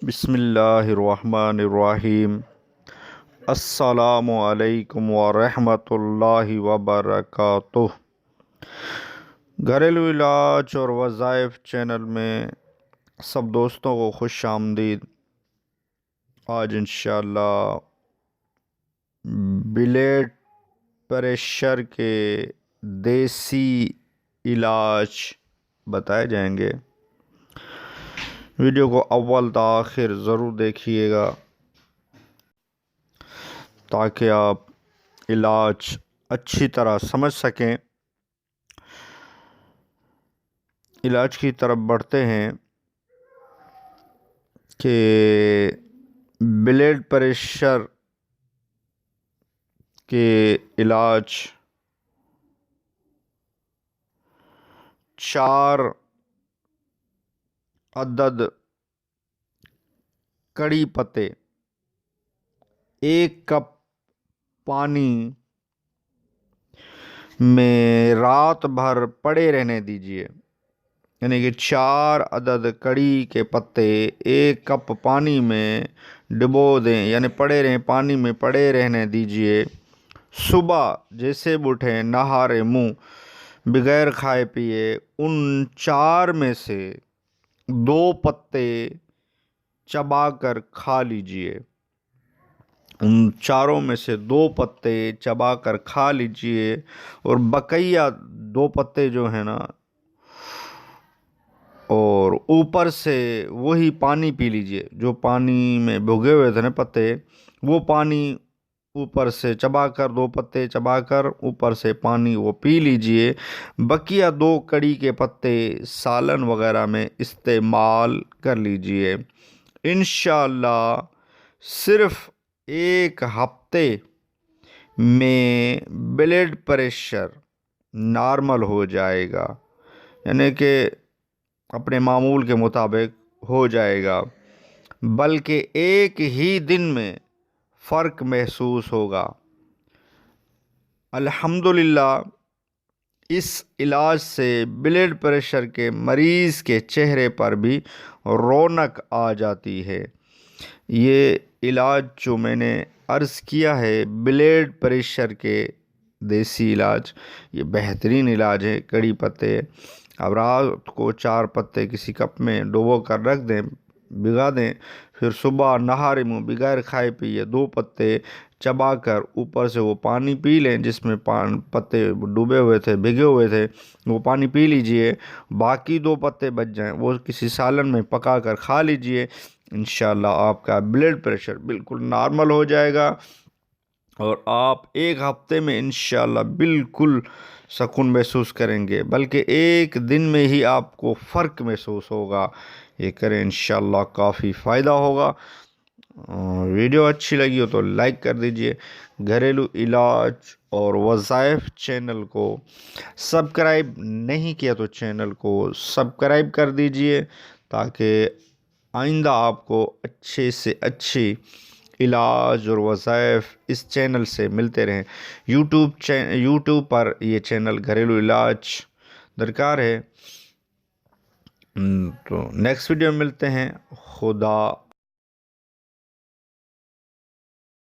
بسم اللہ الرحمن الرحیم۔ السلام علیکم ورحمۃ اللہ وبرکاتہ۔ گھریلو علاج اور وظائف چینل میں سب دوستوں کو خوش آمدید۔ آج انشاءاللہ بلڈ پریشر کے دیسی علاج بتائے جائیں گے۔ ویڈیو کو اول تا آخر ضرور دیکھیے گا تاکہ آپ علاج اچھی طرح سمجھ سکیں۔ علاج کی طرف بڑھتے ہیں کہ بلڈ پریشر کے علاج 4 عدد کڑی پتے 1 کپ پانی میں رات بھر پڑے رہنے دیجیے، یعنی کہ 4 عدد کڑی کے پتے 1 کپ پانی میں ڈبو دیں، یعنی پڑے رہیں، پانی میں پڑے رہنے دیجیے۔ صبح جیسے اٹھیں نہارے منہ بغیر کھائے پیے ان 4 میں سے 2 پتے چبا کر کھا لیجئے۔ ان 4 میں سے 2 پتے چبا کر کھا لیجئے اور بقیہ 2 پتے جو ہیں نا، اور اوپر سے وہی پانی پی لیجئے جو پانی میں بھگے ہوئے تھے نا پتے، وہ پانی اوپر سے چبا کر 2 پتے چبا کر اوپر سے پانی وہ پی لیجئے۔ بقیہ 2 کڑی کے پتے سالن وغیرہ میں استعمال کر لیجئے۔ انشاءاللہ صرف 1 ہفتے میں بلڈ پریشر نارمل ہو جائے گا، یعنی کہ اپنے معمول کے مطابق ہو جائے گا، بلکہ 1 ہی دن میں فرق محسوس ہوگا۔ الحمدللہ اس علاج سے بلڈ پریشر کے مریض کے چہرے پر بھی رونق آ جاتی ہے۔ یہ علاج جو میں نے عرض کیا ہے بلڈ پریشر کے دیسی علاج، یہ بہترین علاج ہے۔ کڑی پتے اب رات کو 4 پتے کسی کپ میں ڈبو کر رکھ دیں، بھگا دیں، پھر صبح نہارے منہ بغیر کھائے پیے 2 پتے چبا کر اوپر سے وہ پانی پی لیں جس میں پتے ڈوبے ہوئے تھے، بھگے ہوئے تھے، وہ پانی پی لیجئے۔ باقی 2 پتے بچ جائیں وہ کسی سالن میں پکا کر کھا لیجئے۔ انشاءاللہ آپ کا بلڈ پریشر بالکل نارمل ہو جائے گا اور آپ 1 ہفتے میں انشاءاللہ بالکل سکون محسوس کریں گے، بلکہ 1 دن میں ہی آپ کو فرق محسوس ہوگا۔ یہ کریں انشاءاللہ کافی فائدہ ہوگا۔ ویڈیو اچھی لگی ہو تو لائک کر دیجئے۔ گھریلو علاج اور وظائف چینل کو سبسکرائب نہیں کیا تو چینل کو سبسکرائب کر دیجئے تاکہ آئندہ آپ کو اچھے سے اچھی علاج اور وظائف اس چینل سے ملتے رہیں۔ یوٹیوب پر یہ چینل گھریلو علاج درکار ہے۔ تو نیکسٹ ویڈیو میں ملتے ہیں۔ خدا